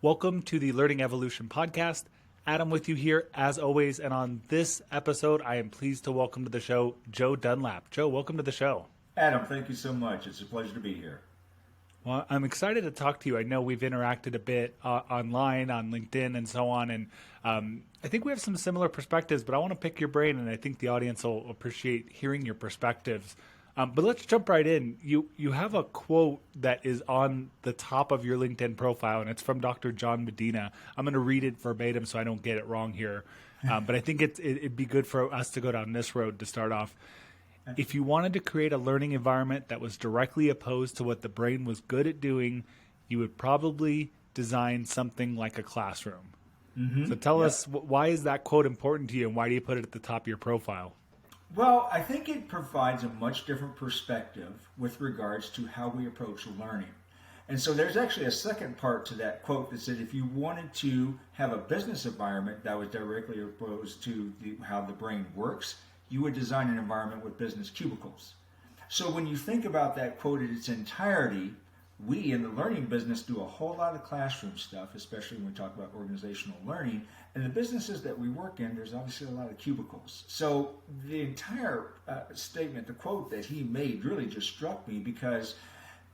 Welcome to the Learning Evolution Podcast. Adam with you here as always. And on this episode, I am pleased to welcome to the show Joe Dunlap. Joe, welcome to the show. Adam, thank you so much. It's a pleasure to be here. Well, I'm excited to talk to you. I know we've interacted a bit online, on LinkedIn, and so on. And I think we have some similar perspectives, but I want to pick your brain, and I think the audience will appreciate hearing your perspectives. But let's jump right in. You have a quote that is on the top of your LinkedIn profile, and it's from Dr. John Medina. I'm going to read it verbatim so I don't get it wrong here. But I think it'd be good for us to go down this road to start off. If you wanted to create a learning environment that was directly opposed to what the brain was good at doing, you would probably design something like a classroom. So tell us, why is that quote important to you, and why do you put it at the top of your profile? Well, I think it provides a much different perspective with regards to how we approach learning. And so there's actually a second part to that quote that said if you wanted to have a business environment that was directly opposed to how the brain works, you would design an environment with business cubicles. So when you think about that quote in its entirety, we in the learning business do a whole lot of classroom stuff, especially when we talk about organizational learning. And the businesses that we work in, there's obviously a lot of cubicles. So the entire statement, the quote that he made really just struck me because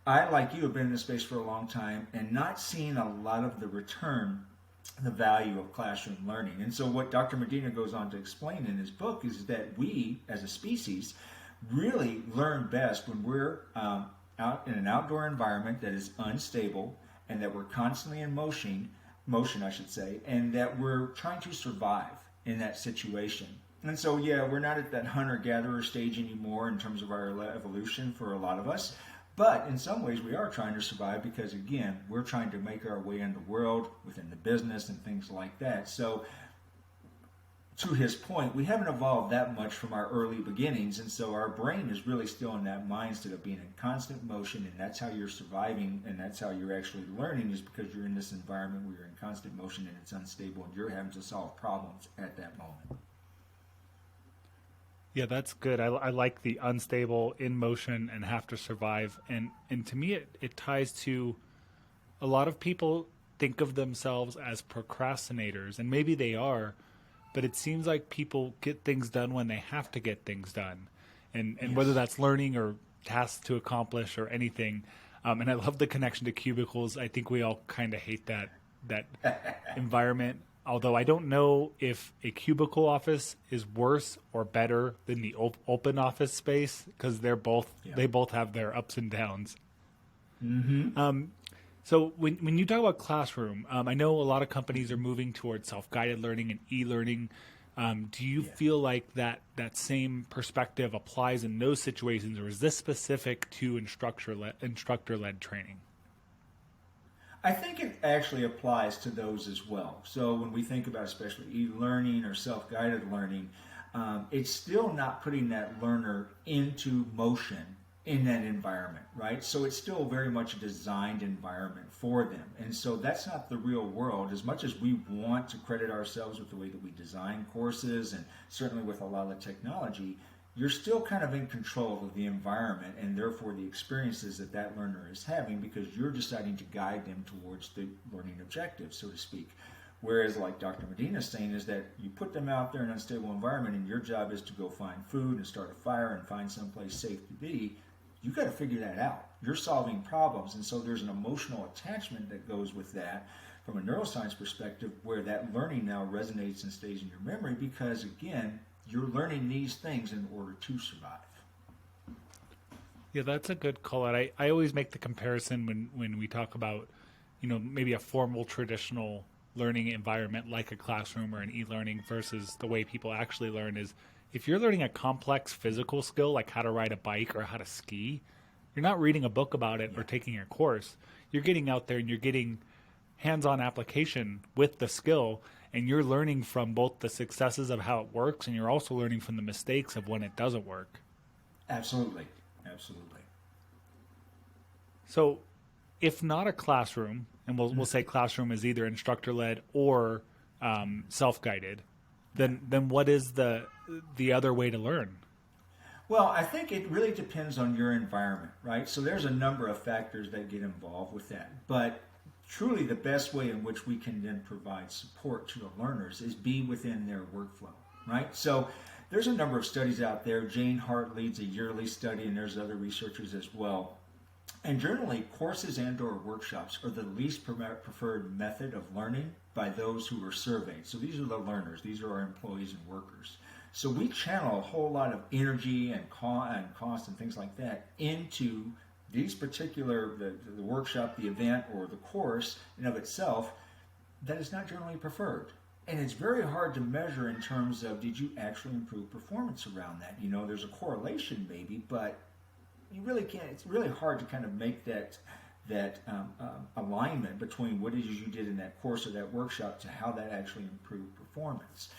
I, like you, have been in this space for a long time and not seen a lot of the return, the value of classroom learning. And so what Dr. Medina goes on to explain in his book is that we, as a species, really learn best when we're out in an outdoor environment that is unstable and that we're constantly in motion, I should say, and that we're trying to survive in that situation. And so, we're not at that hunter-gatherer stage anymore in terms of our evolution for a lot of us. But in some ways, we are trying to survive because, again, we're trying to make our way in the world, within the business and things like that. So to his point, we haven't evolved that much from our early beginnings, and so our brain is really still in that mindset of being in constant motion, and that's how you're surviving, and that's how you're actually learning, is because you're in this environment where you're in constant motion and it's unstable, and you're having to solve problems at that moment. Yeah, that's good. I like the unstable, in motion, and have to survive. And to me, it ties to a lot of people think of themselves as procrastinators, and maybe they are, but it seems like people get things done when they have to get things done. And Yes. whether that's learning or tasks to accomplish or anything. And I love the connection to cubicles. I think we all kind of hate that environment. Although I don't know if a cubicle office is worse or better than the open office space, because they both have their ups and downs. So when you talk about classroom, I know a lot of companies are moving towards self-guided learning and e-learning. Do you feel like that same perspective applies in those situations, or is this specific to instructor-led training? I think it actually applies to those as well. So when we think about especially e-learning or self-guided learning, it's still not putting that learner into motion in that environment, right? So it's still very much a designed environment for them. And so that's not the real world. As much as we want to credit ourselves with the way that we design courses and certainly with a lot of technology, you're still kind of in control of the environment and therefore the experiences that that learner is having, because you're deciding to guide them towards the learning objective, so to speak. Whereas, like Dr. Medina is saying, is that you put them out there in an unstable environment and your job is to go find food and start a fire and find someplace safe to be. You got to figure that out. You're solving problems, and so there's an emotional attachment that goes with that from a neuroscience perspective, where that learning now resonates and stays in your memory because, again, you're learning these things in order to survive. Yeah, that's a good call out. I always make the comparison when we talk about, maybe a formal traditional learning environment like a classroom or an e-learning versus the way people actually learn is, if you're learning a complex physical skill like how to ride a bike or how to ski, you're not reading a book about it or taking a course. You're getting out there and you're getting hands-on application with the skill, and you're learning from both the successes of how it works, and you're also learning from the mistakes of when it doesn't work. Absolutely. So if not a classroom, and we'll say classroom is either instructor-led or self-guided, then what is the other way to learn? Well, I think it really depends on your environment, right? So there's a number of factors that get involved with that. But truly the best way in which we can then provide support to the learners is be within their workflow, right? So there's a number of studies out there. Jane Hart leads a yearly study, and there's other researchers as well. And generally, courses and or workshops are the least preferred method of learning by those who are surveyed. So these are the learners. These are our employees and workers. So we channel a whole lot of energy and cost and things like that into these particular, the workshop, the event, or the course in of itself that is not generally preferred. And it's very hard to measure in terms of, did you actually improve performance around that? You know, there's a correlation maybe, but you really can't. It's really hard to kind of make that alignment between what it is you did in that course or that workshop to how that actually improved performance.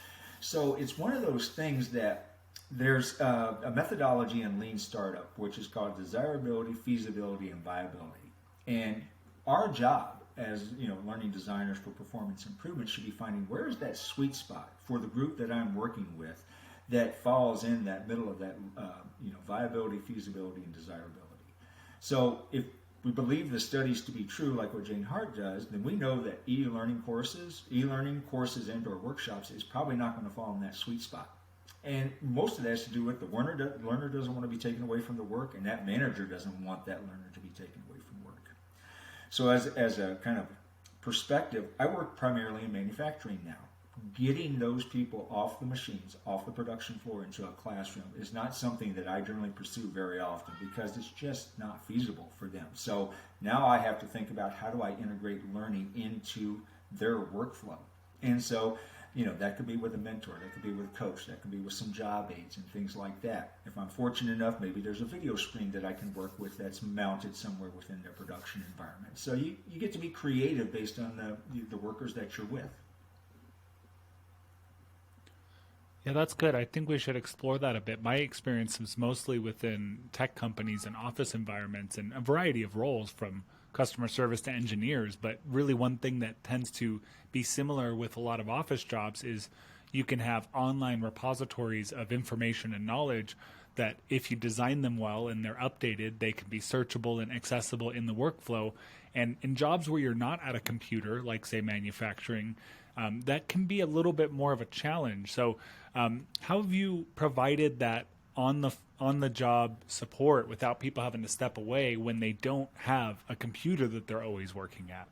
So it's one of those things that there's a methodology in Lean Startup, which is called desirability, feasibility, and viability. And our job as learning designers for performance improvement should be finding where is that sweet spot for the group that I'm working with that falls in that middle of that viability, feasibility, and desirability. So if we believe the studies to be true, like what Jane Hart does, then we know that e-learning courses and or workshops is probably not going to fall in that sweet spot. And most of that has to do with the learner doesn't want to be taken away from the work, and that manager doesn't want that learner to be taken away from work. So as a kind of perspective, I work primarily in manufacturing now. Getting those people off the machines, off the production floor into a classroom is not something that I generally pursue very often because it's just not feasible for them. So now I have to think about how do I integrate learning into their workflow. And so, that could be with a mentor, that could be with a coach, that could be with some job aids and things like that. If I'm fortunate enough, maybe there's a video screen that I can work with that's mounted somewhere within their production environment. So you get to be creative based on the workers that you're with. Yeah, that's good. I think we should explore that a bit. My experience is mostly within tech companies and office environments and a variety of roles from customer service to engineers. But really one thing that tends to be similar with a lot of office jobs is you can have online repositories of information and knowledge that if you design them well and they're updated, they can be searchable and accessible in the workflow. And in jobs where you're not at a computer, like say manufacturing, that can be a little bit more of a challenge. So how have you provided that on the job support without people having to step away when they don't have a computer that they're always working at?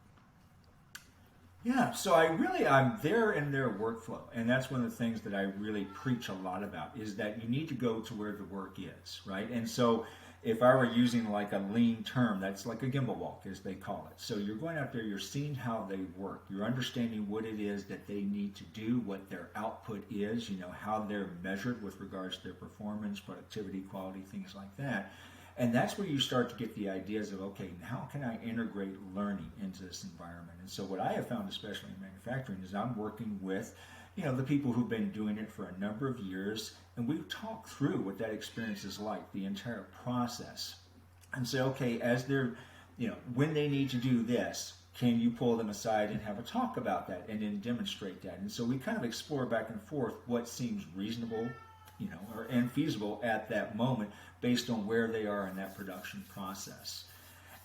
Yeah, so I'm there in their workflow, and that's one of the things that I really preach a lot about is that you need to go to where the work is, right? And so if I were using like a lean term, that's like a gimbal walk, as they call it. So you're going out there, you're seeing how they work, you're understanding what it is that they need to do, what their output is, how they're measured with regards to their performance, productivity, quality, things like that. And that's where you start to get the ideas of, okay, how can I integrate learning into this environment? And so what I have found, especially in manufacturing, is I'm working with the people who've been doing it for a number of years, and we talk through what that experience is like, the entire process, and say, okay, as they're, when they need to do this, can you pull them aside and have a talk about that and then demonstrate that? And so we kind of explore back and forth what seems reasonable, and feasible at that moment based on where they are in that production process.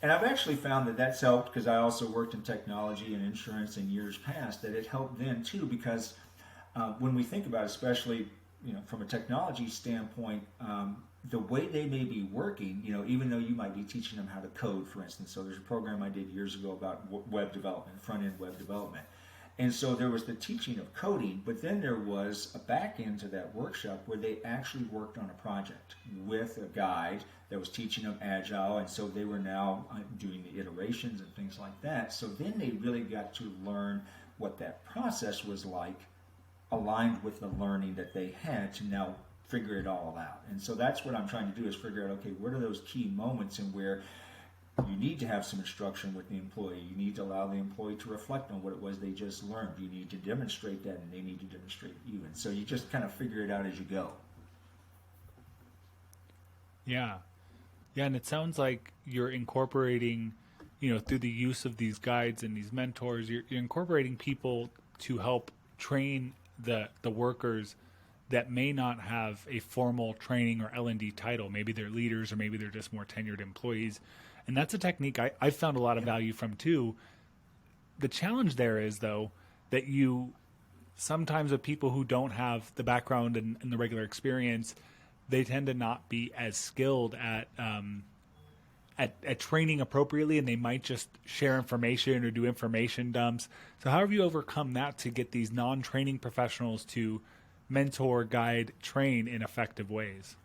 And I've actually found that that's helped because I also worked in technology and insurance in years past, that it helped then too because when we think about it, especially from a technology standpoint, the way they may be working, even though you might be teaching them how to code, for instance. So there's a program I did years ago about web development, front-end web development. And so there was the teaching of coding, but then there was a back end to that workshop where they actually worked on a project with a guide that was teaching them Agile, and so they were now doing the iterations and things like that. So then they really got to learn what that process was like, aligned with the learning that they had to now figure it all out. And so that's what I'm trying to do is figure out, okay, what are those key moments in where you need to have some instruction with the employee. You need to allow the employee to reflect on what it was they just learned. You need to demonstrate that, and they need to demonstrate you. And so you just kind of figure it out as you go. Yeah. Yeah, and it sounds like you're incorporating, through the use of these guides and these mentors, you're incorporating people to help train the workers that may not have a formal training or L&D title. Maybe they're leaders or maybe they're just more tenured employees. And that's a technique I've found a lot of value from too. the challenge there is, though, that you sometimes with people who don't have the background and the regular experience, they tend to not be as skilled at training appropriately, and they might just share information or do information dumps. So how have you overcome that to get these non-training professionals to mentor, guide, train in effective ways?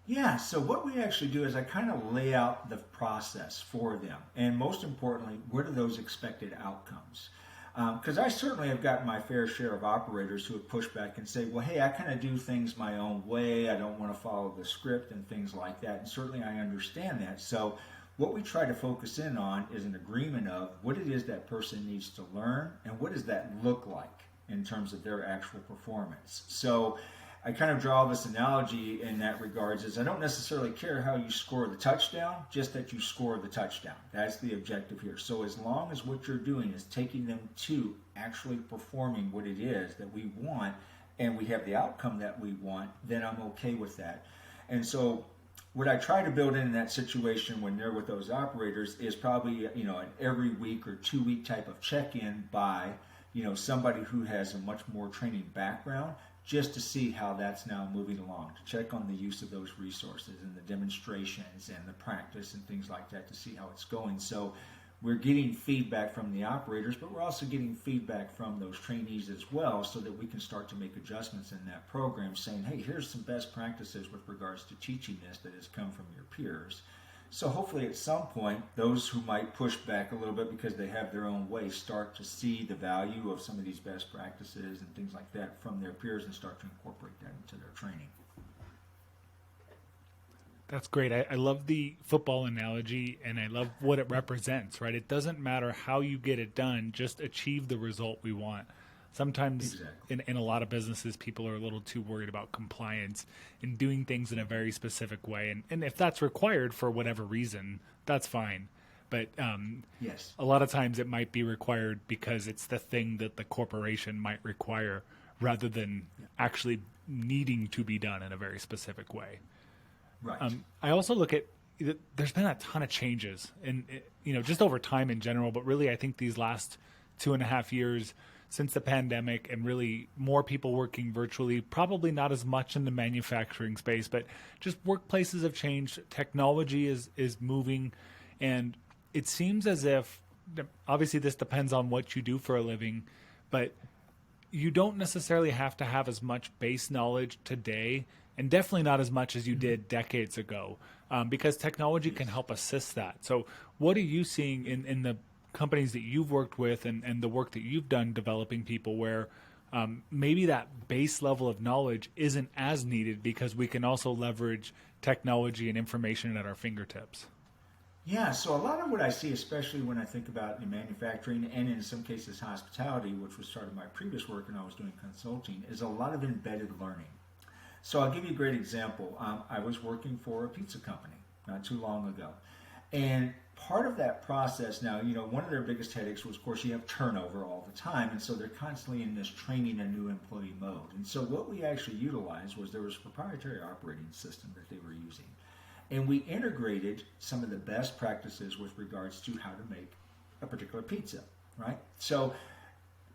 Yeah, so what we actually do is I kind of lay out the process for them. And most importantly, what are those expected outcomes? Because I certainly have gotten my fair share of operators who have pushed back and say, well, hey, I kind of do things my own way. I don't want to follow the script and things like that. And certainly I understand that. So what we try to focus in on is an agreement of what it is that person needs to learn and what does that look like in terms of their actual performance. So I kind of draw this analogy in that regards is I don't necessarily care how you score the touchdown, just that you score the touchdown. That's the objective here. So as long as what you're doing is taking them to actually performing what it is that we want and we have the outcome that we want, then I'm okay with that. And so what I try to build in that situation when they're with those operators is probably, an every week or 2 week type of check-in by, somebody who has a much more training background, just to see how that's now moving along, to check on the use of those resources and the demonstrations and the practice and things like that to see how it's going. So we're getting feedback from the operators, but we're also getting feedback from those trainees as well so that we can start to make adjustments in that program saying, hey, here's some best practices with regards to teaching this that has come from your peers. So hopefully at some point, those who might push back a little bit because they have their own way start to see the value of some of these best practices and things like that from their peers and start to incorporate that into their training. That's great. I love the football analogy, and I love what it represents, right? It doesn't matter how you get it done, just achieve the result we want. Sometimes Exactly. in a lot of businesses, people are a little too worried about compliance and doing things in a very specific way. And if that's required for whatever reason, that's fine. But Yes. a lot of times it might be required because it's the thing that the corporation might require rather than actually needing to be done in a very specific way. Right. I also look at there's been a ton of changes and just over time in general, but really I think these last 2.5 years since the pandemic and really more people working virtually, probably not as much in the manufacturing space, but just workplaces have changed. Technology is moving, and it seems as if, obviously this depends on what you do for a living, but you don't necessarily have to have as much base knowledge today, and definitely not as much as you did decades ago, because technology can help assist that. So what are you seeing in the companies that you've worked with and the work that you've done developing people where maybe that base level of knowledge isn't as needed because we can also leverage technology and information at our fingertips? Yeah, so a lot of what I see, especially when I think about in manufacturing and in some cases hospitality, which was sort of my previous work when I was doing consulting, is a lot of embedded learning. So I'll give you a great example. I was working for a pizza company not too long ago. And part of that process now, one of their biggest headaches was, of course, you have turnover all the time. And so they're constantly in this training a new employee mode. And so what we actually utilized was there was a proprietary operating system that they were using. And we integrated some of the best practices with regards to how to make a particular pizza, right? So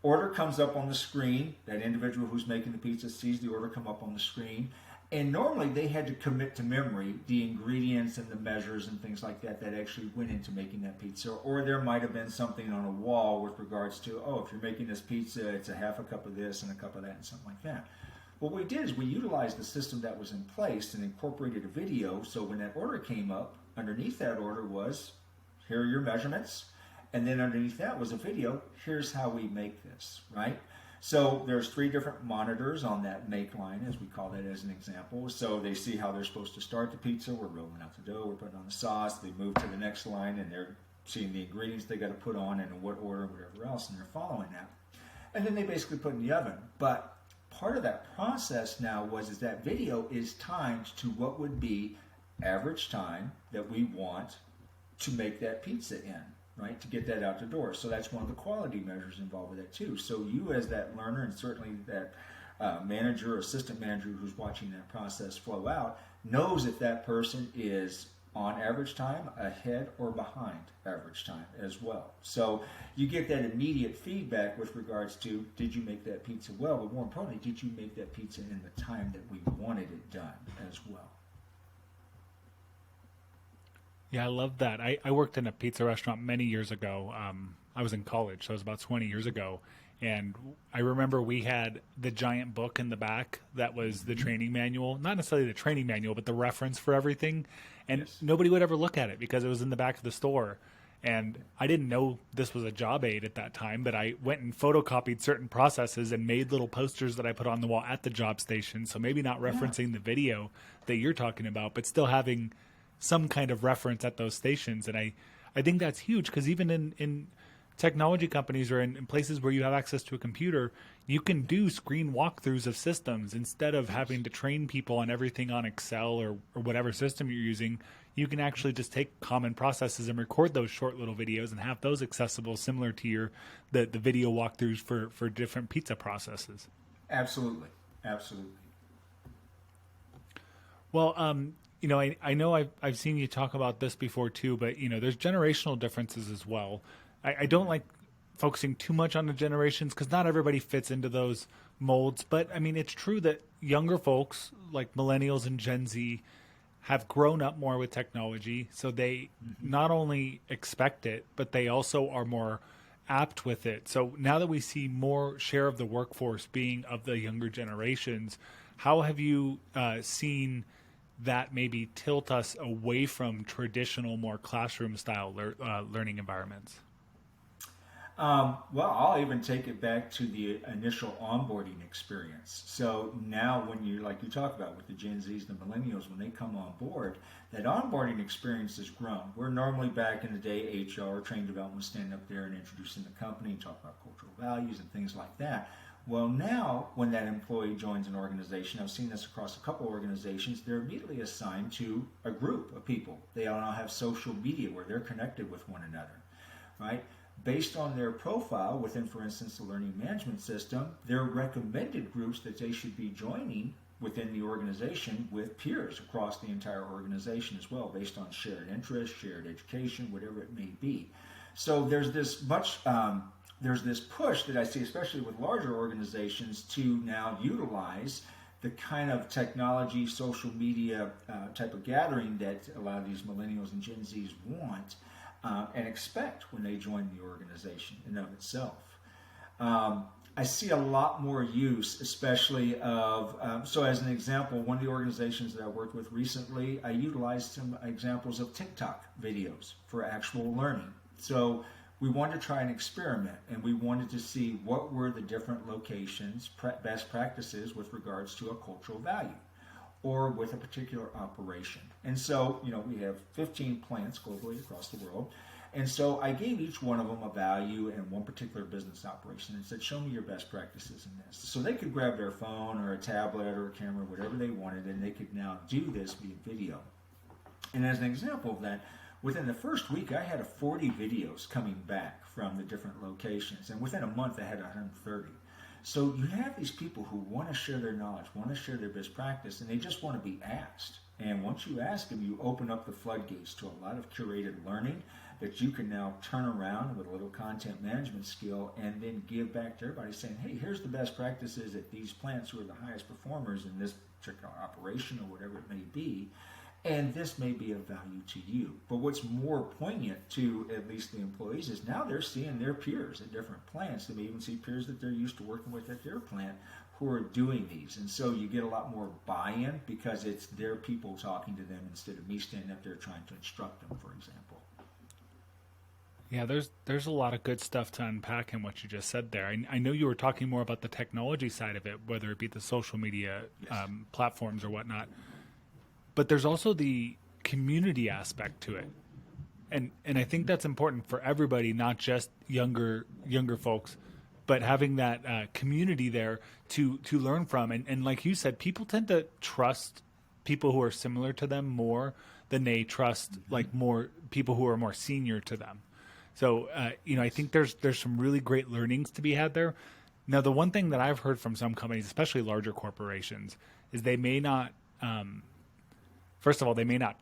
order comes up on the screen. That individual who's making the pizza sees the order come up on the screen. And normally they had to commit to memory the ingredients and the measures and things like that that actually went into making that pizza. Or there might have been something on a wall with regards to, if you're making this pizza, it's a half a cup of this and a cup of that and something like that. What we did is we utilized the system that was in place and incorporated a video. So when that order came up, underneath that order was, here are your measurements. And then underneath that was a video, here's how we make this, right? So there's 3 different monitors on that make line, as we call that as an example. So they see how they're supposed to start the pizza. We're rolling out the dough, we're putting on the sauce. They move to the next line, and they're seeing the ingredients they got to put on and in what order, whatever else, and they're following that. And then they basically put in the oven. But part of that process now is that video is timed to what would be average time that we want to make that pizza in, right, to get that out the door. So that's one of the quality measures involved with that too. So you as that learner and certainly that manager or assistant manager who's watching that process flow out knows if that person is on average time, ahead or behind average time as well. So you get that immediate feedback with regards to, did you make that pizza well? But more importantly, did you make that pizza in the time that we wanted it done as well? Yeah, I love that. I worked in a pizza restaurant many years ago. I was in college, so it was about 20 years ago. And I remember we had the giant book in the back that was the training manual, not necessarily the training manual, but the reference for everything. And Yes. nobody would ever look at it because it was in the back of the store. And I didn't know this was a job aid at that time, but I went and photocopied certain processes and made little posters that I put on the wall at the job station. So maybe not Yeah. referencing the video that you're talking about, but still having some kind of reference at those stations. And I think that's huge because even in technology companies or in places where you have access to a computer, you can do screen walkthroughs of systems instead of having to train people on everything on Excel or whatever system you're using. You can actually just take common processes and record those short little videos and have those accessible, similar to the video walkthroughs for different pizza processes. Absolutely. Absolutely. Well, I know I've seen you talk about this before too, but there's generational differences as well. I don't like focusing too much on the generations because not everybody fits into those molds. But I mean, it's true that younger folks like millennials and Gen Z have grown up more with technology, so they not only expect it, but they also are more apt with it. So now that we see more share of the workforce being of the younger generations, how have you seen that maybe tilt us away from traditional, more classroom style learning environments? Well, I'll even take it back to the initial onboarding experience. So now, when you, like you talk about with the Gen Zs, the millennials, when they come on board, that onboarding experience has grown. We're normally back in the day, HR, training development, was standing up there and introducing the company and talk about cultural values and things like that. Well, now, when that employee joins an organization, I've seen this across a couple of organizations, they're immediately assigned to a group of people. They all now have social media where they're connected with one another, right? Based on their profile within, for instance, the learning management system, they're recommended groups that they should be joining within the organization with peers across the entire organization as well, based on shared interests, shared education, whatever it may be. So there's this push that I see, especially with larger organizations, to now utilize the kind of technology, social media type of gathering that a lot of these millennials and Gen Zs want. And expect when they join the organization in of itself. I see a lot more use, especially of, so as an example, one of the organizations that I worked with recently, I utilized some examples of TikTok videos for actual learning. So we wanted to try an experiment, and we wanted to see what were the different locations, best practices with regards to a cultural value, or with a particular operation. And so, we have 15 plants globally across the world. And so I gave each one of them a value in one particular business operation and said, show me your best practices in this. So they could grab their phone or a tablet or a camera, whatever they wanted, and they could now do this via video. And as an example of that, within the first week, I had 40 videos coming back from the different locations. And within a month, I had 130. So you have these people who want to share their knowledge, want to share their best practice, and they just want to be asked. And once you ask them, you open up the floodgates to a lot of curated learning that you can now turn around with a little content management skill and then give back to everybody saying, hey, here's the best practices at these plants who are the highest performers in this particular operation or whatever it may be. And this may be of value to you. But what's more poignant to at least the employees is now they're seeing their peers at different plants. They may even see peers that they're used to working with at their plant who are doing these. And so you get a lot more buy-in because it's their people talking to them instead of me standing up there trying to instruct them, for example. Yeah, there's a lot of good stuff to unpack in what you just said there. I know you were talking more about the technology side of it, whether it be the social media platforms or whatnot. But there's also the community aspect to it. And I think that's important for everybody, not just younger folks, but having that community there to learn from. And like you said, people tend to trust people who are similar to them more than they trust like more people who are more senior to them. So, I think there's some really great learnings to be had there. Now, the one thing that I've heard from some companies, especially larger corporations, is they may not, first of all, they may not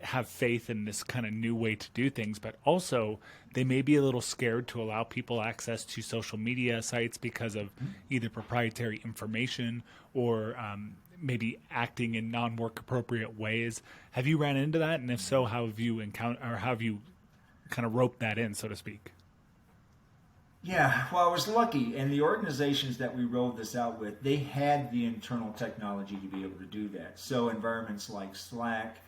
have faith in this kind of new way to do things, but also they may be a little scared to allow people access to social media sites because of either proprietary information or maybe acting in non-work appropriate ways. Have you ran into that? And if so, how have you encountered, or how have you kind of roped that in, so to speak? Yeah, well, I was lucky, and the organizations that we rolled this out with, they had the internal technology to be able to do that. So environments like Slack,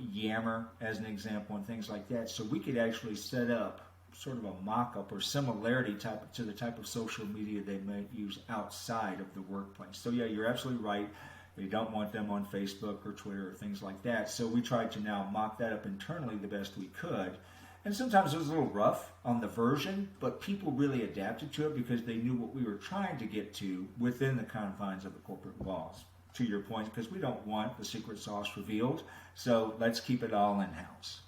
Yammer, as an example, and things like that. So we could actually set up sort of a mock-up or similarity to the type of social media they might use outside of the workplace. So yeah, you're absolutely right. They don't want them on Facebook or Twitter or things like that. So we tried to now mock that up internally the best we could. And sometimes it was a little rough on the version, but people really adapted to it because they knew what we were trying to get to within the confines of the corporate walls. To your point, because we don't want the secret sauce revealed, so let's keep it all in-house.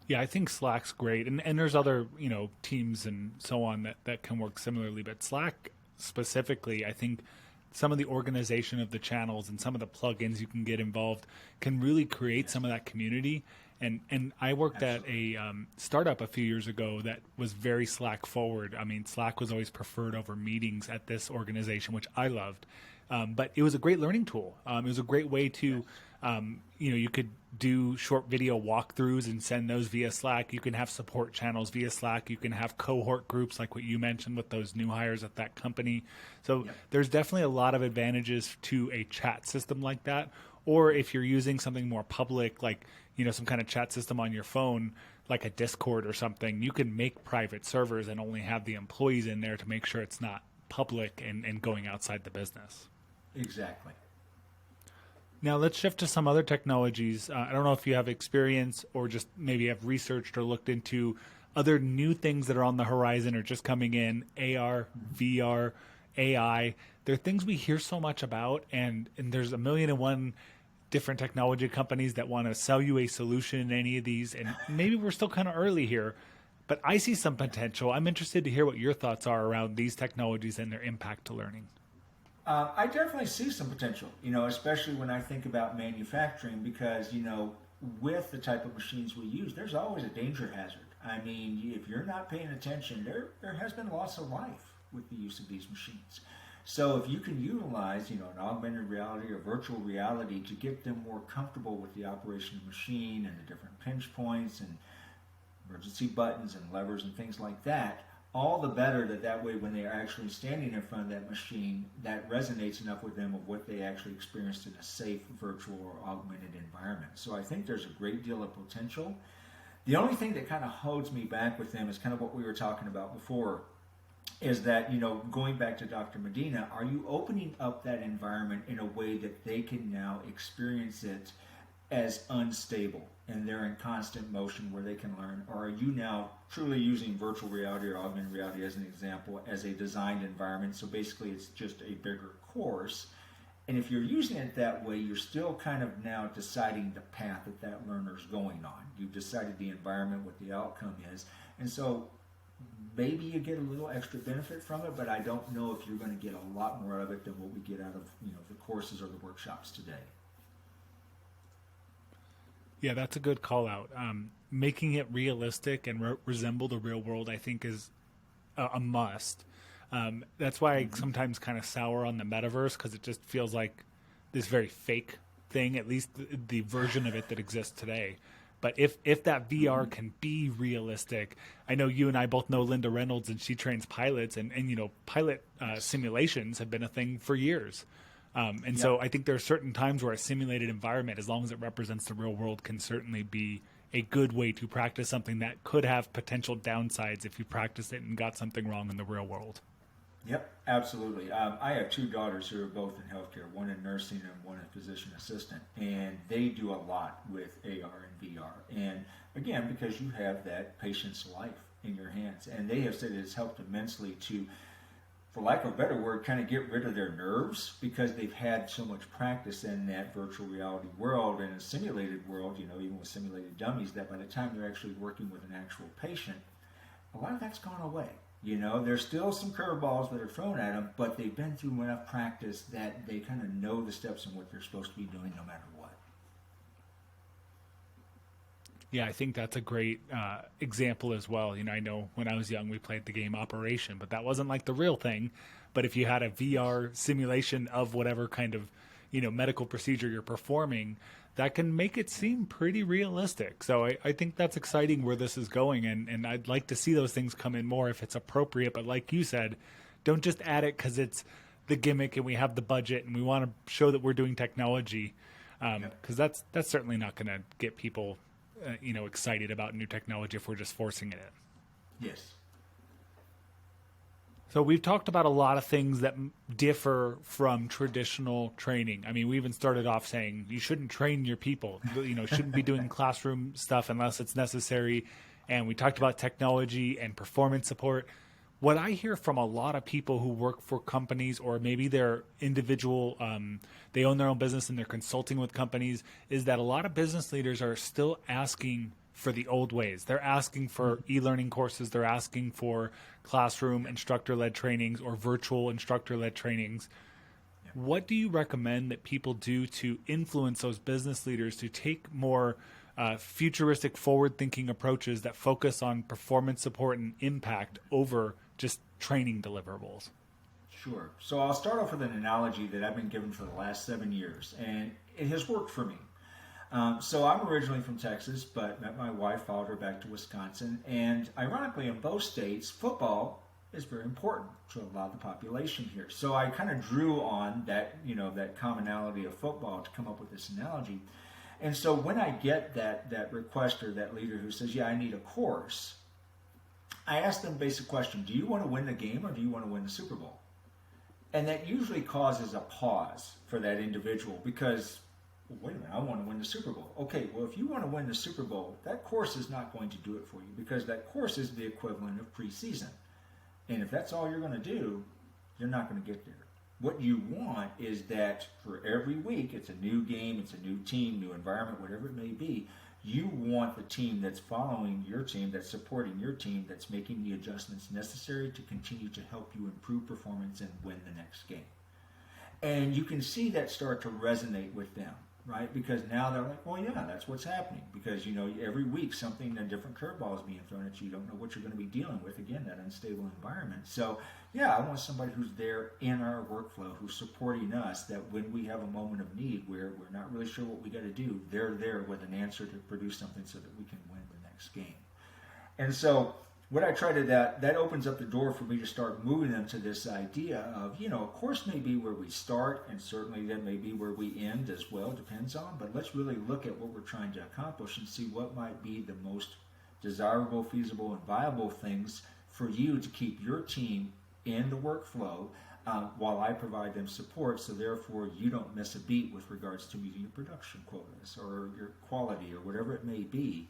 Yeah, I think Slack's great. And there's other, teams and so on that can work similarly. But Slack specifically, I think some of the organization of the channels and some of the plugins you can get involved can really create some of that community. And I worked Absolutely. At a startup a few years ago that was very Slack forward. I mean, Slack was always preferred over meetings at this organization, which I loved. But it was a great learning tool. It was a great way to, you could do short video walkthroughs and send those via Slack. You can have support channels via Slack. You can have cohort groups like what you mentioned with those new hires at that company. So there's definitely a lot of advantages to a chat system like that. Or if you're using something more public, like, some kind of chat system on your phone, like a Discord or something, you can make private servers and only have the employees in there to make sure it's not public and going outside the business. Exactly. Now let's shift to some other technologies. I don't know if you have experience or just maybe have researched or looked into other new things that are on the horizon or just coming in, AR, VR, AI. They're things we hear so much about, and there's a million and one different technology companies that want to sell you a solution in any of these. And maybe we're still kind of early here, but I see some potential. I'm interested to hear what your thoughts are around these technologies and their impact to learning. I definitely see some potential, especially when I think about manufacturing, because, with the type of machines we use, there's always a danger hazard. I mean, if you're not paying attention, there has been loss of life with the use of these machines. So if you can utilize, an augmented reality or virtual reality to get them more comfortable with the operation of the machine and the different pinch points and emergency buttons and levers and things like that, all the better that way when they are actually standing in front of that machine, that resonates enough with them of what they actually experienced in a safe virtual or augmented environment. So I think there's a great deal of potential. The only thing that kind of holds me back with them is kind of what we were talking about before, is that, going back to Dr. Medina, are you opening up that environment in a way that they can now experience it as unstable and they're in constant motion where they can learn? Or are you now truly using virtual reality or augmented reality as an example as a designed environment? So basically it's just a bigger course. And if you're using it that way, you're still kind of now deciding the path that learner's going on. You've decided the environment, what the outcome is. And so maybe you get a little extra benefit from it, but I don't know if you're going to get a lot more of it than what we get out of the courses or the workshops today. Yeah, that's a good call out. Making it realistic and resemble the real world, I think, is a must. That's why I sometimes kind of sour on the metaverse, because it just feels like this very fake thing, at least the version of it that exists today. But if that VR can be realistic, I know you and I both know Linda Reynolds, and she trains pilots, and pilot simulations have been a thing for years. So I think there are certain times where a simulated environment, as long as it represents the real world, can certainly be a good way to practice something that could have potential downsides if you practice it and got something wrong in the real world. Yep, absolutely. I have two daughters who are both in healthcare, one in nursing and one a physician assistant, and they do a lot with AR and VR. And again, because you have that patient's life in your hands, and they have said it's helped immensely to, for lack of a better word, kind of get rid of their nerves, because they've had so much practice in that virtual reality world and a simulated world, even with simulated dummies, that by the time they're actually working with an actual patient, a lot of that's gone away. There's still some curveballs that are thrown at them, but they've been through enough practice that they kind of know the steps and what they're supposed to be doing no matter what. Yeah, I think that's a great example as well. I know when I was young, we played the game Operation, but that wasn't like the real thing. But if you had a VR simulation of whatever kind of, medical procedure you're performing, that can make it seem pretty realistic. So I think that's exciting where this is going. And I'd like to see those things come in more if it's appropriate. But like you said, don't just add it because it's the gimmick and we have the budget and we want to show that we're doing technology. Because that's certainly not going to get people excited about new technology if we're just forcing it in. Yes. So we've talked about a lot of things that differ from traditional training. I mean, we even started off saying you shouldn't train your people, shouldn't be doing classroom stuff unless it's necessary. And we talked about technology and performance support. What I hear from a lot of people who work for companies, or maybe they're individual, they own their own business and they're consulting with companies, is that a lot of business leaders are still asking for the old ways. They're asking for e-learning courses. They're asking for classroom instructor-led trainings or virtual instructor-led trainings. What do you recommend that people do to influence those business leaders to take more futuristic, forward-thinking approaches that focus on performance support and impact over just training deliverables? Sure. So I'll start off with an analogy that I've been given for the last 7 years, and it has worked for me. So I'm originally from Texas, but met my wife, followed her back to Wisconsin, and ironically, in both states, football is very important to a lot of the population here. So I kind of drew on that, that commonality of football to come up with this analogy. And so when I get that request or that leader who says, yeah, I need a course, I ask them a basic question: do you want to win the game or do you want to win the Super Bowl? And that usually causes a pause for that individual because, well, wait a minute, I want to win the Super Bowl. Okay, well, if you want to win the Super Bowl, that course is not going to do it for you because that course is the equivalent of preseason. And if that's all you're going to do, you're not going to get there. What you want is that for every week, it's a new game, it's a new team, new environment, whatever it may be. You want the team that's following your team, that's supporting your team, that's making the adjustments necessary to continue to help you improve performance and win the next game. And you can see that start to resonate with them, right? Because now they're like, well, yeah, that's what's happening. Because, every week something, a different curveball is being thrown at you. You don't know what you're going to be dealing with. Again, that unstable environment. So, yeah, I want somebody who's there in our workflow, who's supporting us, that when we have a moment of need where we're not really sure what we got to do, they're there with an answer to produce something so that we can win the next game. And so what I try to, that opens up the door for me to start moving them to this idea of, a course may be where we start, and certainly that may be where we end as well, depends on, but let's really look at what we're trying to accomplish and see what might be the most desirable, feasible, and viable things for you to keep your team in the workflow while I provide them support, so therefore you don't miss a beat with regards to meeting your production quotas or your quality or whatever it may be.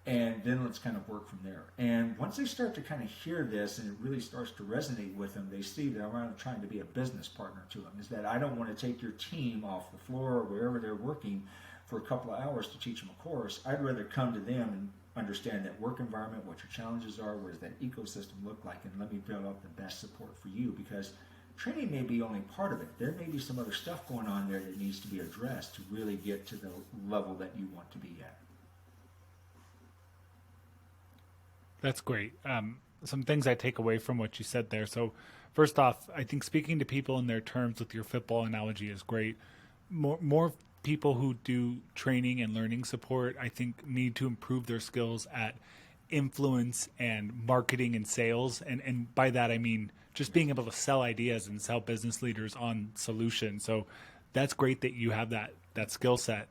And then let's kind of work from there. And once they start to kind of hear this and it really starts to resonate with them, they see that I'm not trying to be a business partner to them. Is that I don't want to take your team off the floor or wherever they're working for a couple of hours to teach them a course. I'd rather come to them and understand that work environment, what your challenges are, what does that ecosystem look like, and let me build up the best support for you, because training may be only part of it. There may be some other stuff going on there that needs to be addressed to really get to the level that you want to be at. That's great. Some things I take away from what you said there. So first off, I think speaking to people in their terms with your football analogy is great. More people who do training and learning support, I think, need to improve their skills at influence and marketing and sales. And by that, I mean just being able to sell ideas and sell business leaders on solutions. So that's great that you have that skill set.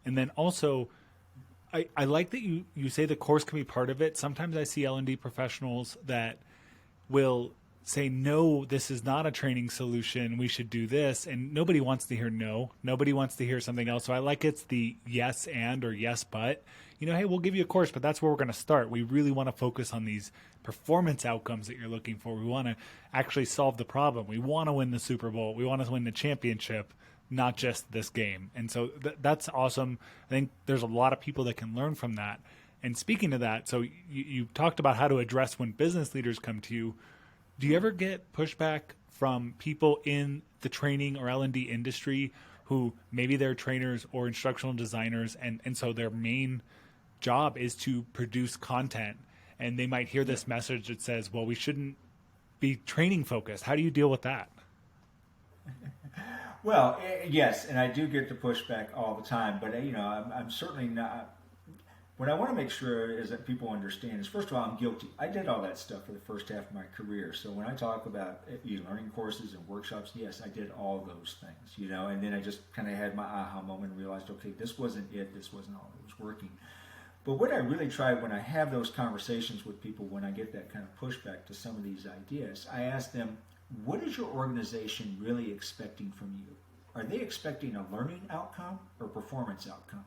And then also, I like that you say the course can be part of it. Sometimes I see L&D professionals that will say, no, this is not a training solution, we should do this. And nobody wants to hear no. Nobody wants to hear something else. So I like it's the yes and or yes but. Hey, we'll give you a course, but that's where we're going to start. We really want to focus on these performance outcomes that you're looking for. We want to actually solve the problem. We want to win the Super Bowl. We want to win the championship, not just this game. And so that's awesome. I think there's a lot of people that can learn from that. And speaking of that, so you talked about how to address when business leaders come to you. Do you ever get pushback from people in the training or L&D industry who maybe they're trainers or instructional designers, and so their main job is to produce content, and they might hear this message that says, well, we shouldn't be training focused. How do you deal with that? Well, yes, and I do get the pushback all the time, but I'm certainly not. What I want to make sure is that people understand is, first of all, I'm guilty. I did all that stuff for the first half of my career. So when I talk about e-learning courses and workshops, yes, I did all those things, and then I just kind of had my aha moment and realized, okay, this wasn't it. This wasn't all that was working. But what I really try when I have those conversations with people, when I get that kind of pushback to some of these ideas, I ask them, what is your organization really expecting from you? Are they expecting a learning outcome or performance outcome?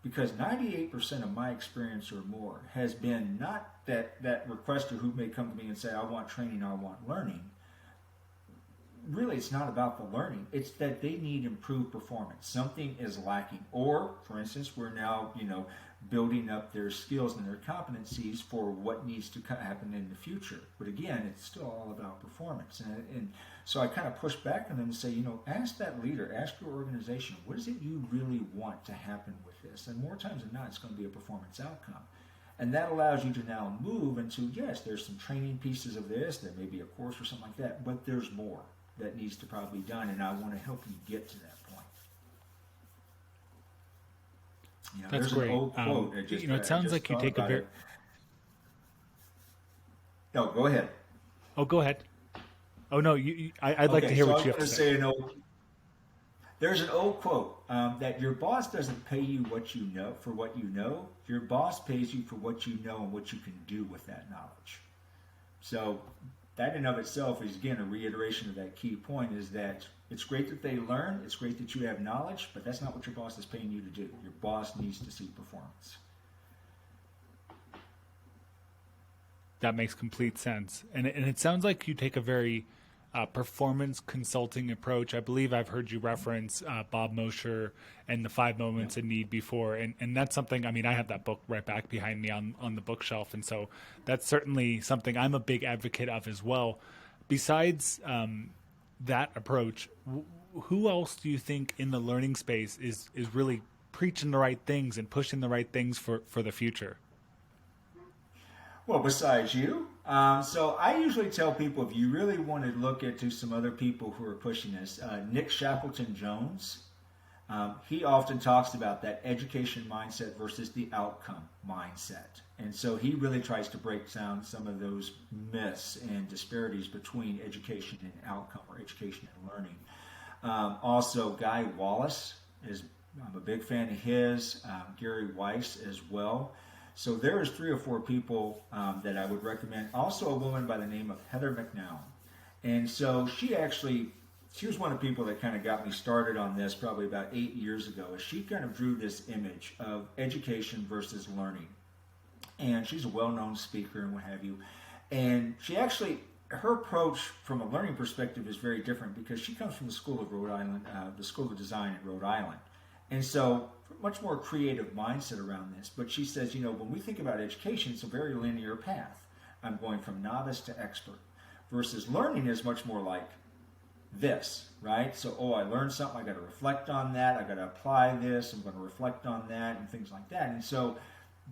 Because 98% of my experience or more has been not that requester who may come to me and say, I want training, I want learning. Really, it's not about the learning. It's that they need improved performance. Something is lacking. Or, for instance, we're now, building up their skills and their competencies for what needs to happen in the future. But again, it's still all about performance. And so I kind of push back on them and say, ask that leader, ask your organization, what is it you really want to happen with this? And more times than not, it's going to be a performance outcome. And that allows you to now move into, yes, there's some training pieces of this, there may be a course or something like that, but there's more that needs to probably be done, and I want to help you get to that point. That's great. An old quote. It sounds like you take a very... No, go ahead. Oh, go ahead. Oh, no, I'd like to hear what you have to say. There's an old quote that your boss doesn't pay you what you know for what you know. Your boss pays you for what you know and what you can do with that knowledge. So that in of itself is, again, a reiteration of that key point, is that it's great that they learn, it's great that you have knowledge, but that's not what your boss is paying you to do. Your boss needs to see performance. That makes complete sense. And it sounds like you take a very performance consulting approach. I believe I've heard you reference Bob Mosher and the 5 Moments of Need before. And that's something, I have that book right back behind me on the bookshelf. And so that's certainly something I'm a big advocate of as well. Besides that approach, who else do you think in the learning space is really preaching the right things and pushing the right things for the future? Well, besides you. So I usually tell people, if you really want to look into some other people who are pushing this, Nick Shackleton-Jones, he often talks about that education mindset versus the outcome mindset. And so he really tries to break down some of those myths and disparities between education and outcome, or education and learning. Also, Guy Wallace, I'm a big fan of his, Gary Weiss as well. So there's 3 or 4 people that I would recommend. Also a woman by the name of Heather McNown. And so she was one of the people that kind of got me started on this probably about 8 years ago. She kind of drew this image of education versus learning. And she's a well-known speaker and what have you. And she actually, her approach from a learning perspective is very different, because she comes from the School of Rhode Island, the School of Design at Rhode Island. And so much more creative mindset around this. But she says, when we think about education, it's a very linear path. I'm going from novice to expert. Versus learning is much more like this, right? So, I learned something, I got to reflect on that, I got to apply this, I'm going to reflect on that, and things like that. And so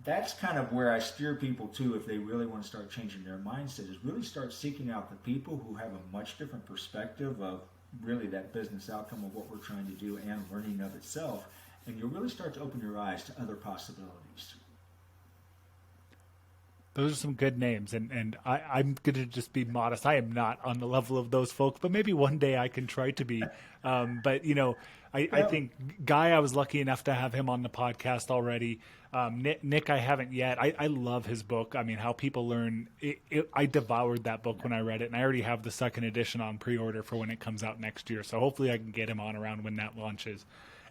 that's kind of where I steer people to, if they really want to start changing their mindset, is really start seeking out the people who have a much different perspective of really that business outcome of what we're trying to do and learning of itself. And you'll really start to open your eyes to other possibilities. Those are some good names, and I'm going to just be modest. I am not on the level of those folks, but maybe one day I can try to be. But, I think Guy, I was lucky enough to have him on the podcast already. Nick, I haven't yet. I love his book. How People Learn. I devoured that book when I read it, and I already have the second edition on pre-order for when it comes out next year. So hopefully I can get him on around when that launches.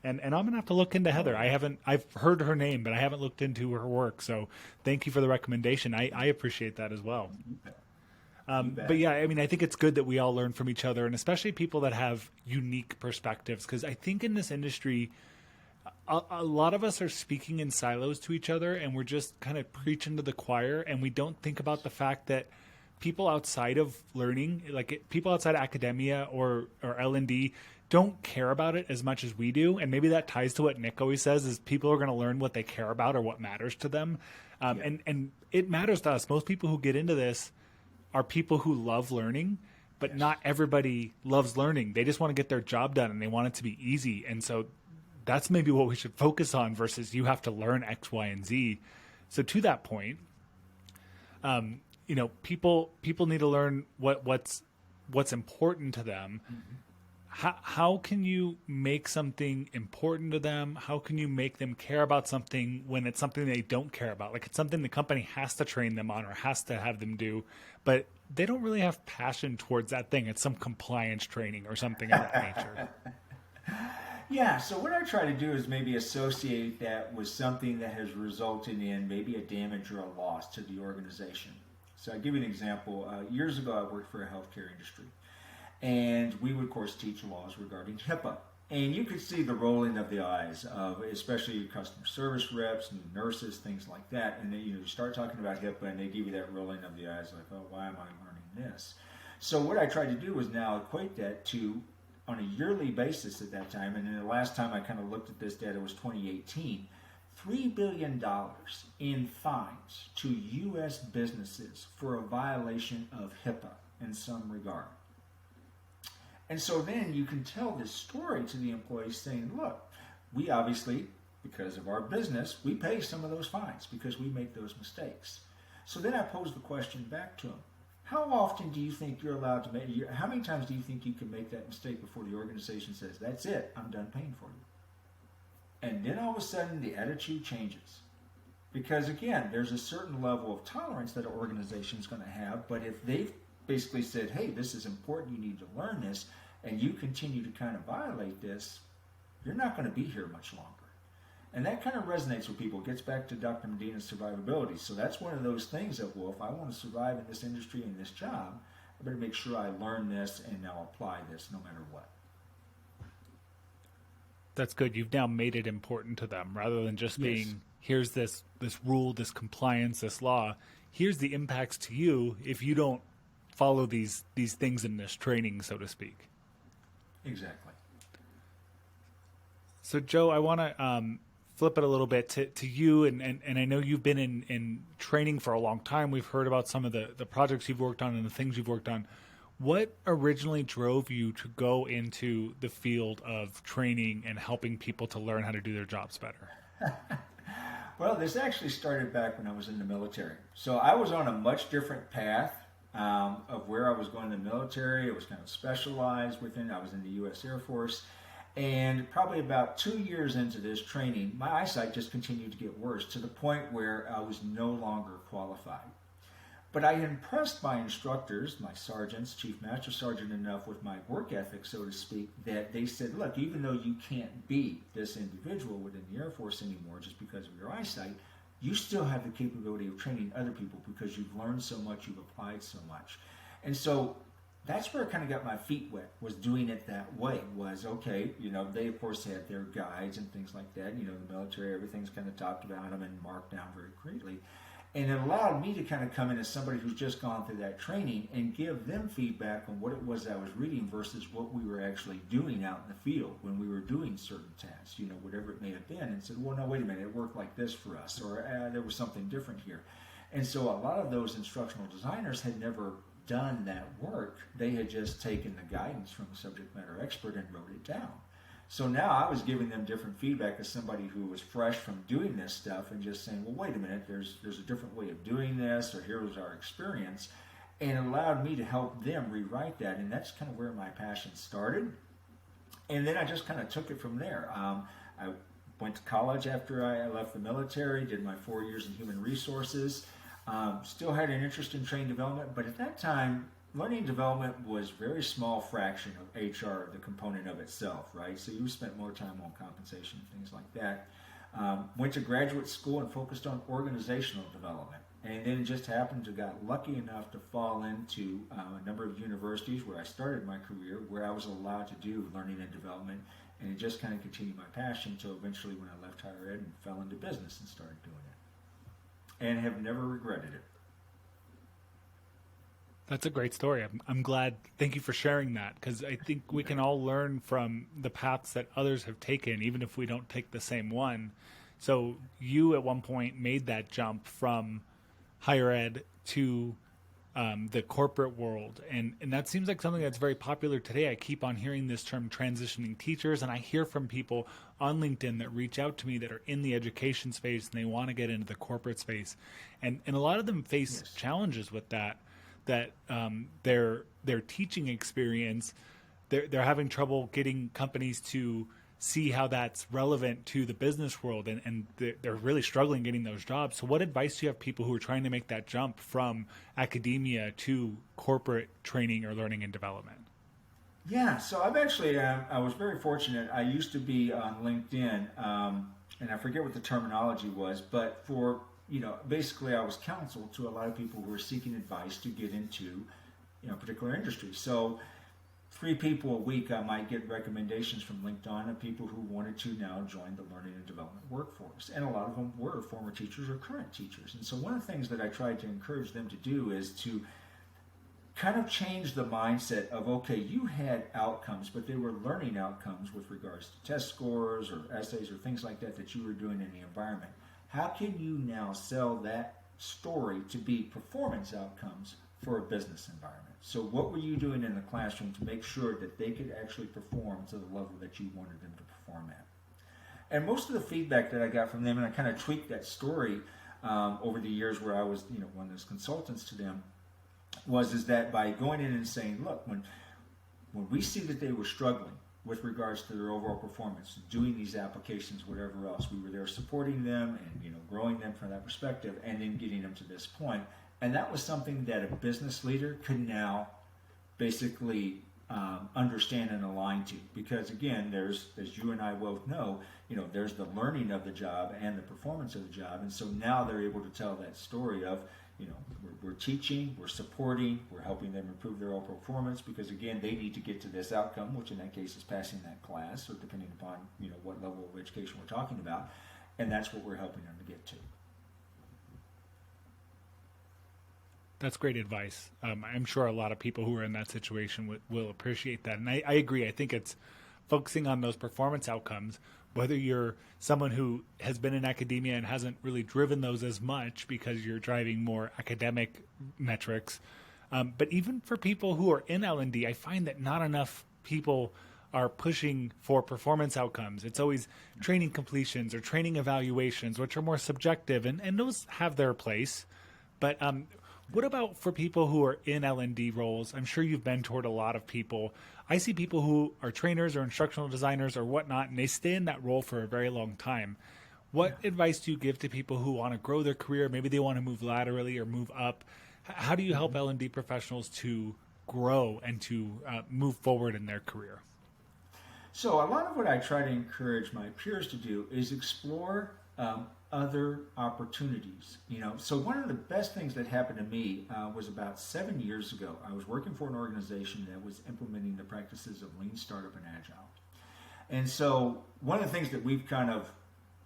And I'm going to have to look into Heather. I've heard her name, but I haven't looked into her work. So thank you for the recommendation. I appreciate that as well. But yeah, I think it's good that we all learn from each other, and especially people that have unique perspectives. Because I think in this industry, a lot of us are speaking in silos to each other, and we're just kind of preaching to the choir, and we don't think about the fact that people outside of learning, people outside of academia or L&D, don't care about it as much as we do. And maybe that ties to what Nick always says: is people are going to learn what they care about or what matters to them. And it matters to us. Most people who get into this are people who love learning, but not everybody loves learning. They just want to get their job done and they want it to be easy. And so that's maybe what we should focus on versus you have to learn X, Y, and Z. So to that point, people need to learn what's important to them. Mm-hmm. How can you make something important to them? How can you make them care about something when it's something they don't care about? Like, it's something the company has to train them on or has to have them do, but they don't really have passion towards that thing. It's some compliance training or something of that nature. Yeah, so what I try to do is maybe associate that with something that has resulted in maybe a damage or a loss to the organization. So I'll give you an example. Years ago, I worked for a healthcare industry. And we would, of course, teach laws regarding HIPAA. And you could see the rolling of the eyes of especially customer service reps and nurses, things like that. And then, you start talking about HIPAA and they give you that rolling of the eyes like, oh, why am I learning this? So what I tried to do was now equate that to, on a yearly basis at that time, and then the last time I kind of looked at this data was 2018, $3 billion in fines to U.S. businesses for a violation of HIPAA in some regard. And so then you can tell this story to the employees saying, look, we obviously, because of our business, we pay some of those fines because we make those mistakes. So then I pose the question back to them. How often do you think you're allowed to make, how many times do you think you can make that mistake before the organization says, that's it, I'm done paying for you? And then all of a sudden the attitude changes. Because again, there's a certain level of tolerance that an organization is going to have, but if they've basically said, hey, this is important, you need to learn this, and you continue to kind of violate this, you're not going to be here much longer. And that kind of resonates with people. It gets back to Dr. Medina's survivability. So that's one of those things that, well, if I want to survive in this industry and this job, I better make sure I learn this and now apply this no matter what. That's good. You've now made it important to them rather than just being, here's this rule, this compliance, this law. Here's the impacts to you if you don't follow these things in this training, so to speak. Exactly. So, Joe, I want to flip it a little bit to you, and I know you've been in training for a long time. We've heard about some of the projects you've worked on and the things you've worked on. What originally drove you to go into the field of training and helping people to learn how to do their jobs better? Well, this actually started back when I was in the military. So I was on a much different path of where I was going in the military. It was kind of specialized within. I was in the U.S. Air Force. And probably about 2 years into this training, my eyesight just continued to get worse to the point where I was no longer qualified. But I impressed my instructors, my sergeants, Chief Master Sergeant enough with my work ethic, so to speak, that they said, look, even though you can't be this individual within the Air Force anymore just because of your eyesight, you still have the capability of training other people because you've learned so much, you've applied so much. And so that's where I kind of got my feet wet, was doing it that way. Was, okay, they of course had their guides and things like that. The military, everything's kind of talked about them and marked down very greatly. And it allowed me to kind of come in as somebody who's just gone through that training and give them feedback on what it was I was reading versus what we were actually doing out in the field when we were doing certain tasks, whatever it may have been, and said, well, no, wait a minute, it worked like this for us, or there was something different here. And so a lot of those instructional designers had never done that work. They had just taken the guidance from a subject matter expert and wrote it down. So now I was giving them different feedback as somebody who was fresh from doing this stuff and just saying, well, wait a minute, there's a different way of doing this, or here was our experience. And it allowed me to help them rewrite that. And that's kind of where my passion started. And then I just kind of took it from there. I went to college after I left the military, did my 4 years in human resources, still had an interest in training development. But at that time, learning and development was a very small fraction of HR, the component of itself, right? So you spent more time on compensation and things like that. Went to graduate school and focused on organizational development. And then just happened to got lucky enough to fall into a number of universities where I started my career, where I was allowed to do learning and development. And it just kind of continued my passion until eventually when I left higher ed and fell into business and started doing it. And have never regretted it. That's a great story. I'm glad. Thank you for sharing that, because I think we can all learn from the paths that others have taken, even if we don't take the same one. So you at one point made that jump from higher ed to the corporate world, and that seems like something that's very popular today. I keep on hearing this term transitioning teachers, and I hear from people on LinkedIn that reach out to me that are in the education space and they want to get into the corporate space, and a lot of them face Yes. challenges with that their teaching experience, they're having trouble getting companies to see how that's relevant to the business world, and they're really struggling getting those jobs. So what advice do you have people who are trying to make that jump from academia to corporate training or learning and development? Yeah, so I've actually, I was very fortunate. I used to be on LinkedIn, and I forget what the terminology was, but for, basically I was counsel to a lot of people who were seeking advice to get into, a particular industry. So 3 people a week I might get recommendations from LinkedIn of people who wanted to now join the learning and development workforce. And a lot of them were former teachers or current teachers. And so one of the things that I tried to encourage them to do is to kind of change the mindset of, okay, you had outcomes, but they were learning outcomes with regards to test scores or essays or things like that you were doing in the environment. How can you now sell that story to be performance outcomes for a business environment? So what were you doing in the classroom to make sure that they could actually perform to the level that you wanted them to perform at? And most of the feedback that I got from them, and I kind of tweaked that story over the years where I was, one of those consultants to them, is that by going in and saying, look, when we see that they were struggling with regards to their overall performance, doing these applications, whatever else, we were there supporting them and growing them from that perspective, and then getting them to this point. And that was something that a business leader could now basically understand and align to, because again, there's, as you and I both know, there's the learning of the job and the performance of the job, and so now they're able to tell that story of, we're teaching, we're supporting, we're helping them improve their own performance, because again, they need to get to this outcome, which in that case is passing that class, or depending upon what level of education we're talking about, and that's what we're helping them to get to. That's great advice. I'm sure a lot of people who are in that situation will appreciate that. And I agree. I think it's focusing on those performance outcomes, whether you're someone who has been in academia and hasn't really driven those as much because you're driving more academic metrics. But even for people who are in L&D, I find that not enough people are pushing for performance outcomes. It's always training completions or training evaluations, which are more subjective, and those have their place. But what about for people who are in L&D roles? I'm sure you've mentored a lot of people. I see people who are trainers or instructional designers or whatnot, and they stay in that role for a very long time. What advice do you give to people who want to grow their career? Maybe they want to move laterally or move up. How do you help L&D professionals to grow and to move forward in their career? So a lot of what I try to encourage my peers to do is explore other opportunities. So one of the best things that happened to me was about 7 years ago. I was working for an organization that was implementing the practices of Lean Startup and Agile. And so one of the things that we've kind of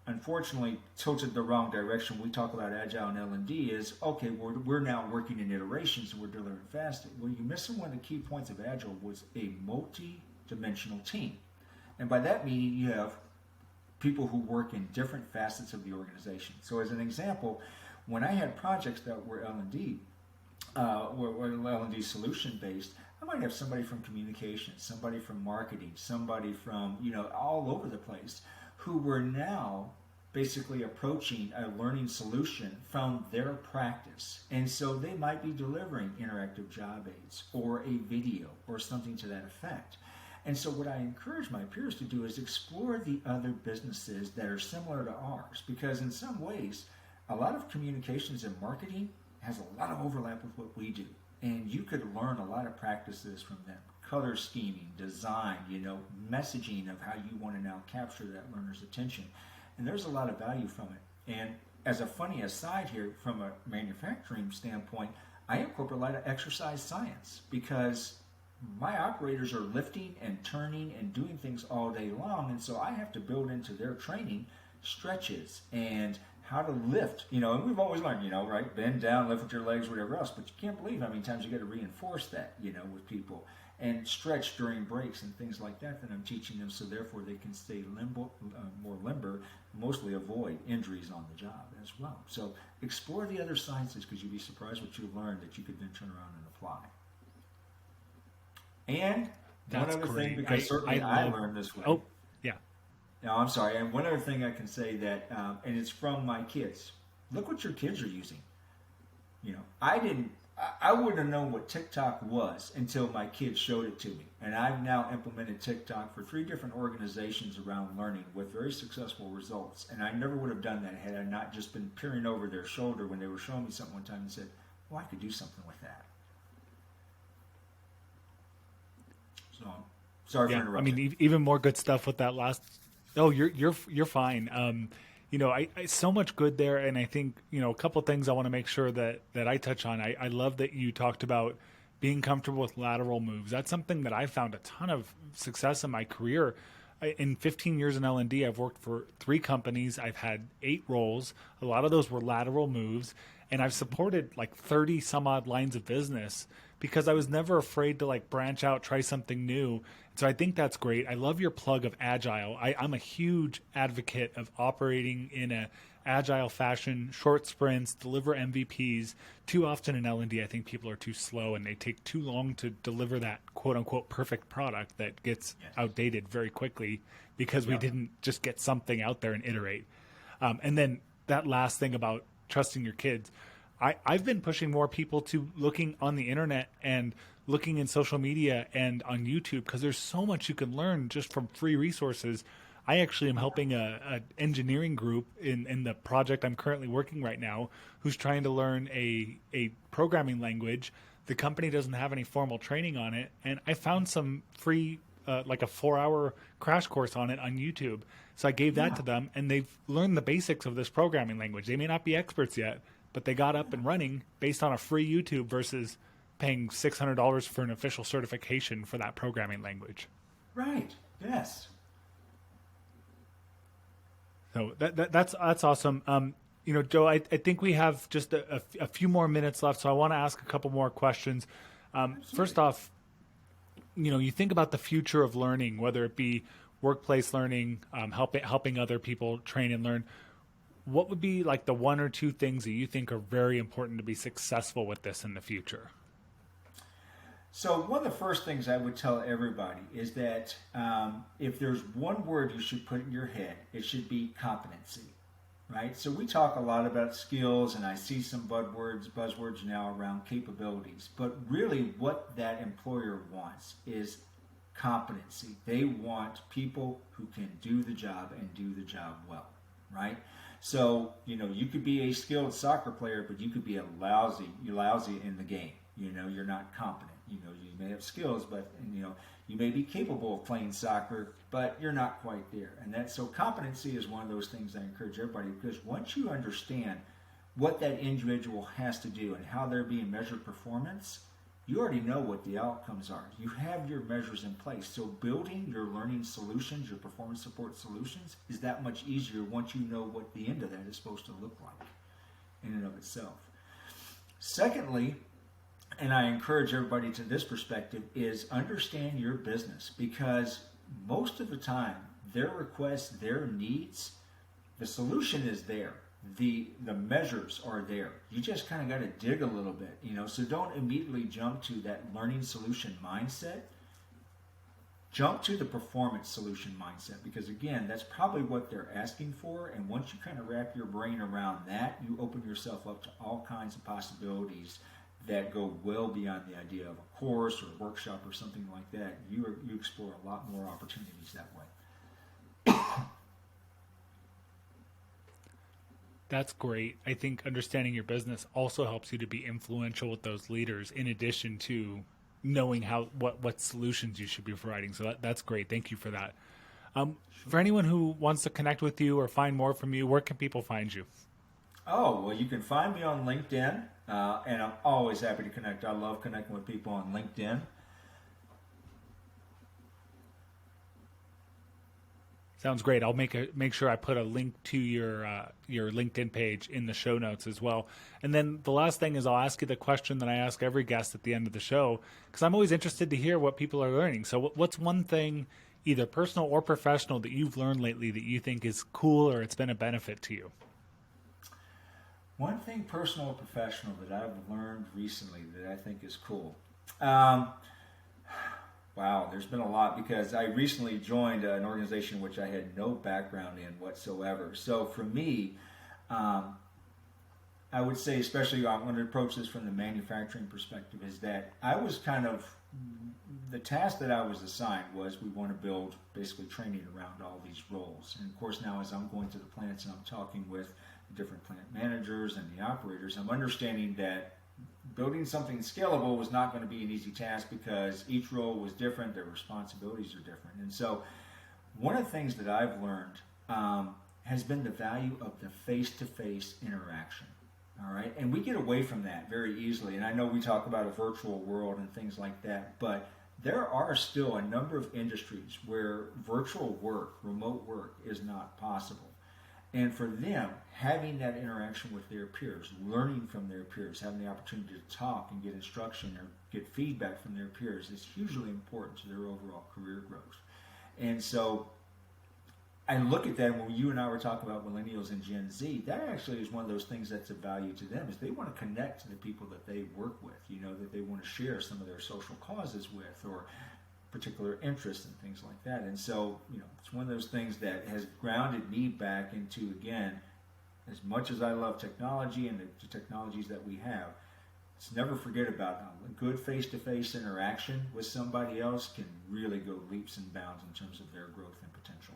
unfortunately tilted the wrong direction, we talk about Agile and L&D, is, okay, we're now working in iterations and we're delivering fast. Well, you're missing one of the key points of Agile was a multi-dimensional team. And by that meaning, you have people who work in different facets of the organization. So as an example, when I had projects that were L&D, were L&D solution based, I might have somebody from communications, somebody from marketing, somebody from, all over the place, who were now basically approaching a learning solution from their practice. And so they might be delivering interactive job aids or a video or something to that effect. And so what I encourage my peers to do is explore the other businesses that are similar to ours, because in some ways, a lot of communications and marketing has a lot of overlap with what we do. And you could learn a lot of practices from them. Color scheming, design, messaging of how you want to now capture that learner's attention. And there's a lot of value from it. And as a funny aside here, from a manufacturing standpoint, I incorporate a lot of exercise science, because my operators are lifting and turning and doing things all day long, and so I have to build into their training stretches and how to lift, and we've always learned, right? Bend down, lift with your legs, whatever else. But you can't believe how many times you got to reinforce that, with people, and stretch during breaks and things like that I'm teaching them, so therefore they can stay more limber, mostly avoid injuries on the job as well. So explore the other sciences, because you'd be surprised what you learn that you could then turn around and apply. And That's one other great. thing, because certainly I learned this way. Oh, yeah. No, I'm sorry. And one other thing I can say that, and it's from my kids. Look what your kids are using. I wouldn't have known what TikTok was until my kids showed it to me. And I've now implemented TikTok for 3 different organizations around learning with very successful results. And I never would have done that had I not just been peering over their shoulder when they were showing me something one time and said, well, I could do something with that. So, sorry for interrupting. I mean, even more good stuff with that last. Oh, you're fine. I so much good there, and I think a couple of things I want to make sure that I touch on. I love that you talked about being comfortable with lateral moves. That's something that I found a ton of success in my career. In 15 years in L&D, I've worked for 3 companies. I've had 8 roles. A lot of those were lateral moves, and I've supported like 30 some odd lines of business because I was never afraid to like branch out, try something new. So I think that's great. I love your plug of agile. I'm a huge advocate of operating in a agile fashion, short sprints, deliver MVPs. Too often in L&D, I think people are too slow and they take too long to deliver that quote unquote perfect product that gets outdated very quickly because we didn't just get something out there and iterate. And then that last thing about trusting your kids. I've been pushing more people to looking on the internet and looking in social media and on YouTube, because there's so much you can learn just from free resources. I actually am helping a engineering group in the project I'm currently working right now, who's trying to learn a programming language. The company doesn't have any formal training on it, and I found some free like a 4-hour crash course on it on YouTube. So I gave that to them, and they've learned the basics of this programming language. They may not be experts yet, but they got up and running based on a free YouTube versus paying $600 for an official certification for that programming language. Right. Yes. So that's awesome. Joe, I think we have just a few more minutes left, so I want to ask a couple more questions. First off, you think about the future of learning, whether it be workplace learning, helping other people train and learn. What would be like the 1 or 2 things that you think are very important to be successful with this in the future? So one of the first things I would tell everybody is that if there's one word you should put in your head, it should be competency, right? So we talk a lot about skills, and I see some buzzwords now around capabilities, but really what that employer wants is competency. They want people who can do the job and do the job well, right? So, you could be a skilled soccer player, but you could be lousy in the game. You're not competent. You may have skills, but you may be capable of playing soccer, but you're not quite there. And so competency is one of those things I encourage everybody, because once you understand what that individual has to do and how they're being measured performance, you already know what the outcomes are. You have your measures in place. So building your learning solutions, your performance support solutions, is that much easier once you know what the end of that is supposed to look like in and of itself. Secondly, and I encourage everybody to this perspective, is understand your business, because most of the time, their requests, their needs, the solution is there. The measures are there. You just kind of got to dig a little bit, so don't immediately jump to that learning solution mindset. Jump to the performance solution mindset, because again, that's probably what they're asking for. And once you kind of wrap your brain around that, you open yourself up to all kinds of possibilities that go well beyond the idea of a course or a workshop or something like that. You explore a lot more opportunities that way. That's great. I think understanding your business also helps you to be influential with those leaders, in addition to knowing what solutions you should be providing. So that's great. Thank you for that. For anyone who wants to connect with you or find more from you, where can people find you? Oh, well, you can find me on LinkedIn, and I'm always happy to connect. I love connecting with people on LinkedIn. Sounds great. I'll make sure I put a link to your LinkedIn page in the show notes as well. And then the last thing is I'll ask you the question that I ask every guest at the end of the show, because I'm always interested to hear what people are learning. So what's one thing, either personal or professional, that you've learned lately that you think is cool or it's been a benefit to you? One thing, personal or professional, that I've learned recently that I think is cool. Wow, there's been a lot, because I recently joined an organization which I had no background in whatsoever. So for me, I would say, especially I'm going to approach this from the manufacturing perspective, is that I was kind of, the task that I was assigned was, we want to build basically training around all these roles. And of course now, as I'm going to the plants and I'm talking with the different plant managers and the operators, I'm understanding that building something scalable was not going to be an easy task, because each role was different, their responsibilities are different. And so one of the things that I've learned has been the value of the face-to-face interaction. All right, and we get away from that very easily. And I know we talk about a virtual world and things like that, but there are still a number of industries where virtual work, remote work, is not possible. And for them, having that interaction with their peers, learning from their peers, having the opportunity to talk and get instruction or get feedback from their peers is hugely important to their overall career growth. And so I look at that when you and I were talking about millennials and Gen Z, that actually is one of those things that's of value to them, is they want to connect to the people that they work with, that they want to share some of their social causes with, or particular interests and things like that. And so, it's one of those things that has grounded me back into, again, as much as I love technology and the technologies that we have, let's never forget about how a good face-to-face interaction with somebody else can really go leaps and bounds in terms of their growth and potential.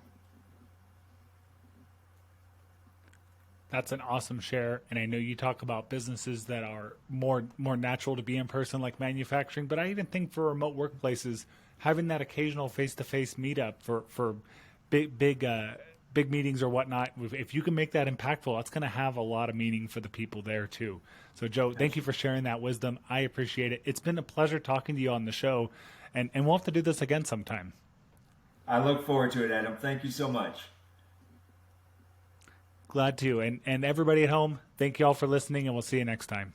That's an awesome share. And I know you talk about businesses that are more natural to be in person, like manufacturing, but I even think for remote workplaces, having that occasional face-to-face meetup for big meetings or whatnot, if you can make that impactful, that's going to have a lot of meaning for the people there too. So Joe, thank you for sharing that wisdom. I appreciate it. It's been a pleasure talking to you on the show, and we'll have to do this again sometime. I look forward to it, Adam. Thank you so much. Glad to. And everybody at home, thank you all for listening, and we'll see you next time.